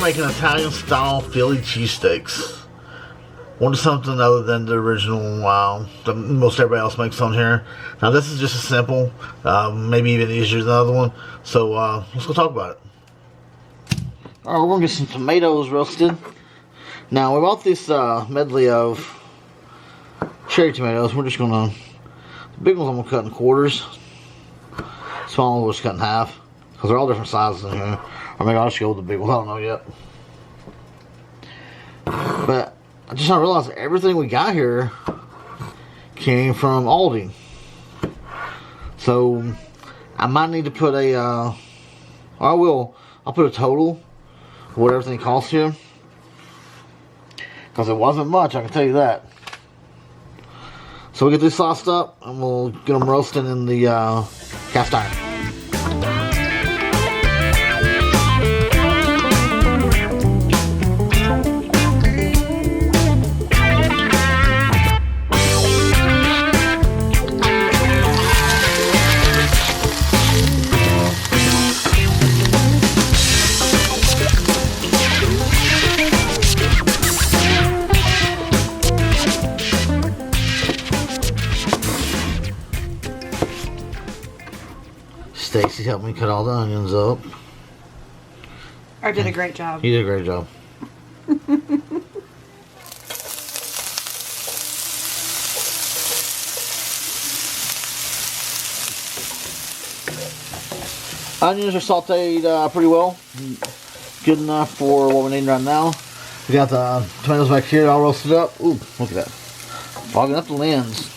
making Italian style Philly cheesesteaks. Wanted something other than the original that most everybody else makes on here. Now this is just as simple, maybe even easier than the other one. So let's go talk about it. Alright, we're going to get some tomatoes roasted. Now we bought this medley of cherry tomatoes. We're just going to, the big ones I'm going to cut in quarters. Small ones we'll just cut in half. Because they're all different sizes in here. Or maybe I'll just go with the big one, I don't know yet. But I just now realized that everything we got here came from Aldi. So I might need to put I'll put a total of what everything costs here. Because it wasn't much, I can tell you that. So we get these sauced up and we'll get them roasting in the cast iron. Stacy helped me cut all the onions up. I did a great job. You did a great job. Onions are sauteed pretty well. Good enough for what we need right now. We got the tomatoes back here all roasted up. Ooh, look at that. Fogging up the lens.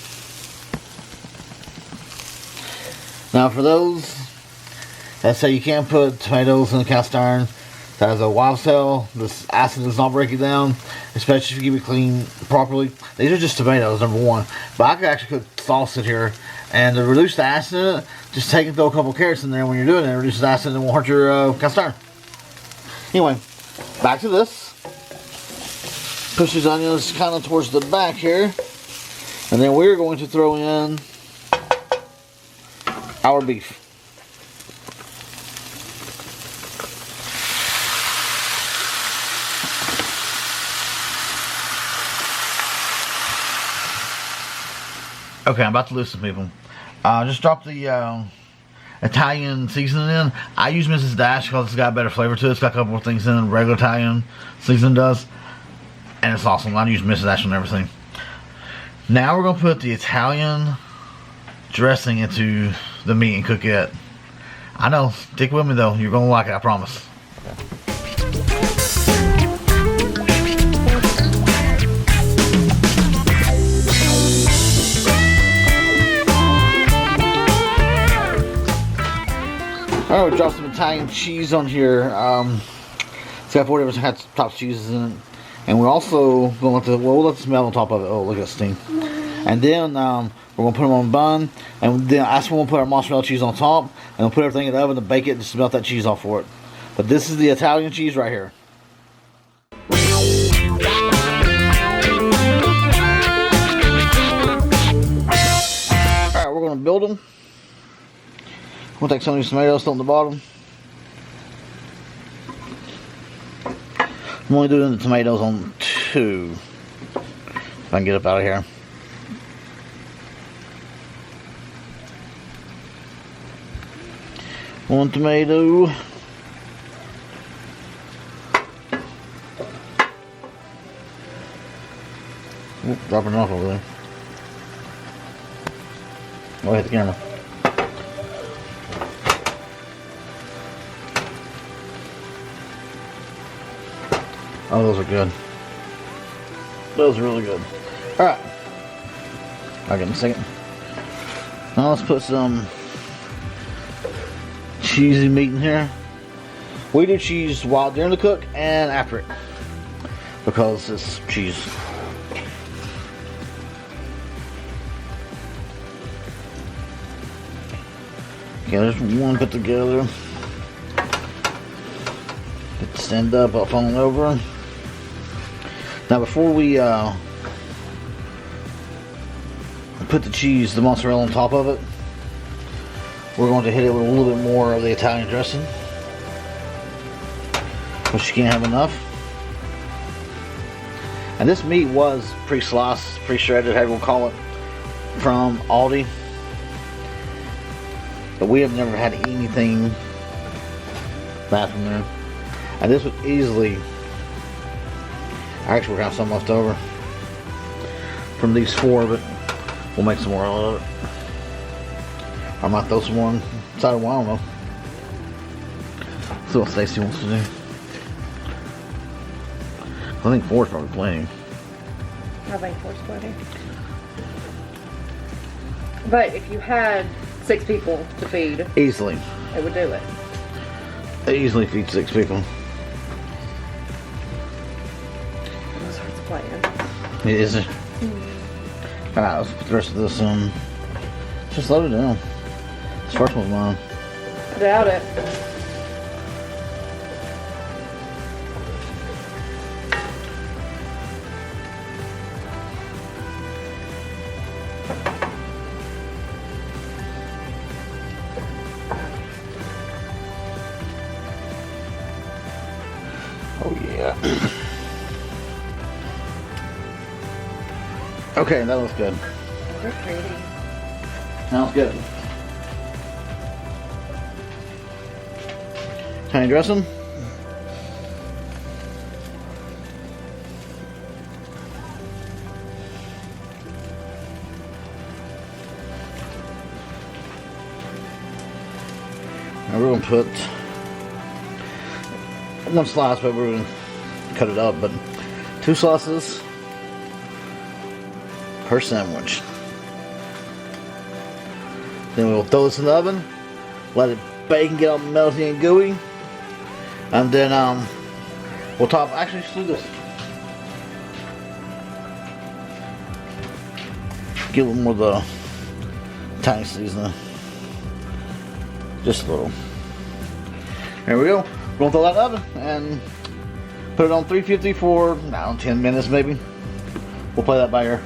Now for those that say you can't put tomatoes in the cast iron, that is a wild cell. This acid does not break it down, especially if you keep it clean properly. These are just tomatoes, number one. But I could actually put sauce in here, and to reduce the acid in it, just take and throw a couple carrots in there when you're doing it. It reduces the acid and it won't hurt your cast iron. Anyway, back to this. Push these onions kind of towards the back here, and then we're going to throw in our beef. Okay, I'm about to lose some people. Just drop the Italian seasoning in. I use Mrs. Dash because it's got better flavor to it. It's got a couple more things in it regular Italian seasoning does. And it's awesome. I use Mrs. Dash on everything. Now we're going to put the Italian dressing into the meat and cook it. I know. Stick with me though. You're going to like it, I promise. Alright, we dropped some Italian cheese on here. It's got 40 different top cheeses in it. And we're also going to, we'll let this melt on top of it. Oh, look at that steam. And then we're going to put them on a bun. And then that's when we'll put our mozzarella cheese on top. And we'll put everything in the oven to bake it just to melt that cheese off for it. But this is the Italian cheese right here. Alright, we're going to build them. We'll take some of these tomatoes, still on the bottom. I'm only doing the tomatoes on 2. If I can get up out of here. One tomato. Oop, dropping it off over there. Oh, I hit the camera. Oh, those are good. Those are really good. Alright. I'll get in a second. Now let's put some cheesy meat in here. We do cheese while during the cook and after it. Because it's cheese. Okay, there's one put together. Get to stand up, I'll fall over. Now before we put the cheese, the mozzarella on top of it, we're going to hit it with a little bit more of the Italian dressing. but she can't have enough. And this meat was pre-sliced, pre-shredded, however we'll call it, from Aldi. But we have never had anything bad from there. And this would easily, actually we're gonna have some left over from these 4, but we'll make some more out of it. I might throw some more inside of one, I don't know. See what Stacy wants to do. I think 4 is probably plenty. I think 4's plenty. But if you had 6 people to feed, Easily. it would do it. It easily feeds 6 people. That's what it's playing. It is. Alright, let's put the rest of this on. Just load it down. This first one's mine. I doubt it. Oh yeah. Okay, that looks good. They're pretty. Sounds good. Honey dressing. Now we're gonna put 1 slice, but we're gonna cut it up, but 2 slices per sandwich. Then we'll throw this in the oven, let it bake and get all melty and gooey, and then we'll top. Actually, let's do this. Get a little more of the Italian seasoning, just a little. There we go. We're gonna throw that in the oven and put it on 350 for, I don't know, 10 minutes maybe. We'll play that by ear.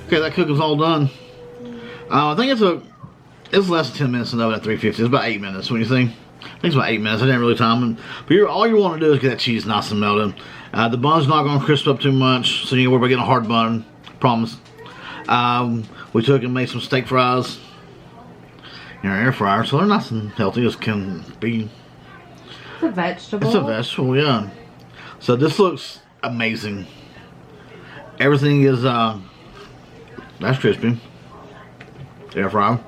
Okay, that cooking's all done. I think it's less than 10 minutes in the oven at 350. It's about 8 minutes. What do you think? I think it's about 8 minutes. I didn't really time it. But all you want to do is get that cheese nice and melted. The bun's not going to crisp up too much, so you worry about getting a hard bun. Promise. We took and made some steak fries in our air fryer, so they're nice and healthy as can be. It's a vegetable. It's a vegetable, yeah. So this looks amazing. Everything is that's crispy. Air fry.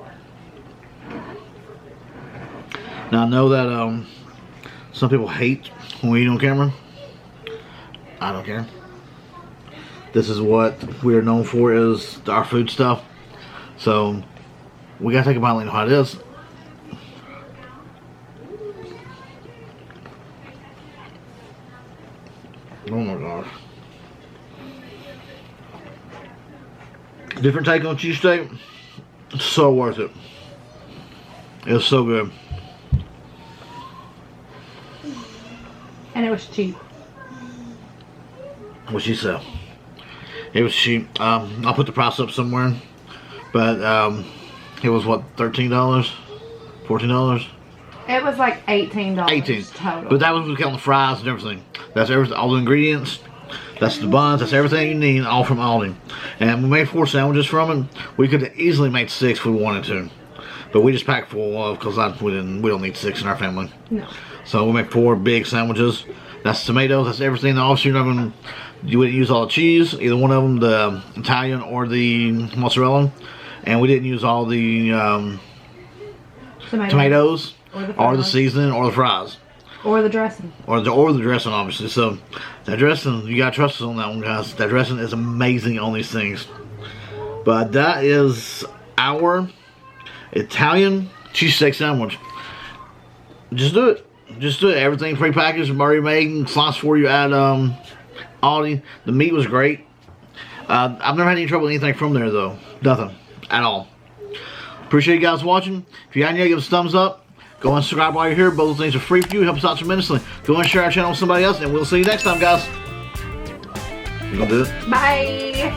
Now I know that some people hate when we eat on camera. I don't care. This is what we are known for, is our food stuff. So we gotta take a bite and let you know how it is. Oh my gosh. Different take on cheesesteak. So worth it. It's so good. And it was cheap. What she said. It was cheap. I'll put the price up somewhere. But it was what, $13? $14? It was like $18 18 total. But that was counting the fries and everything. That's everything, all the ingredients. That's the buns. That's everything you need, all from Aldi. And we made 4 sandwiches from it. We could have easily made 6 if we wanted to, but we just packed 4 because we don't need 6 in our family. No. So we made 4 big sandwiches. That's tomatoes. That's everything. Obviously, you wouldn't use all the cheese, either one of them, the Italian or the mozzarella. And we didn't use all the tomatoes or the seasoning or the fries. Or the dressing. Or the dressing, obviously. So, that dressing, you gotta trust us on that one, guys. That dressing is amazing on these things. But that is our Italian cheesesteak sandwich. Just do it. Just do it. Everything pre-packaged, already made, and sliced for you at Aldi. The meat was great. I've never had any trouble with anything from there, though. Nothing. At all. Appreciate you guys watching. If you haven't yet, give us a thumbs up. Go and subscribe while you're here. Both things are free for you. Help us out tremendously. Go and share our channel with somebody else, and we'll see you next time, guys. You gonna do it? Bye.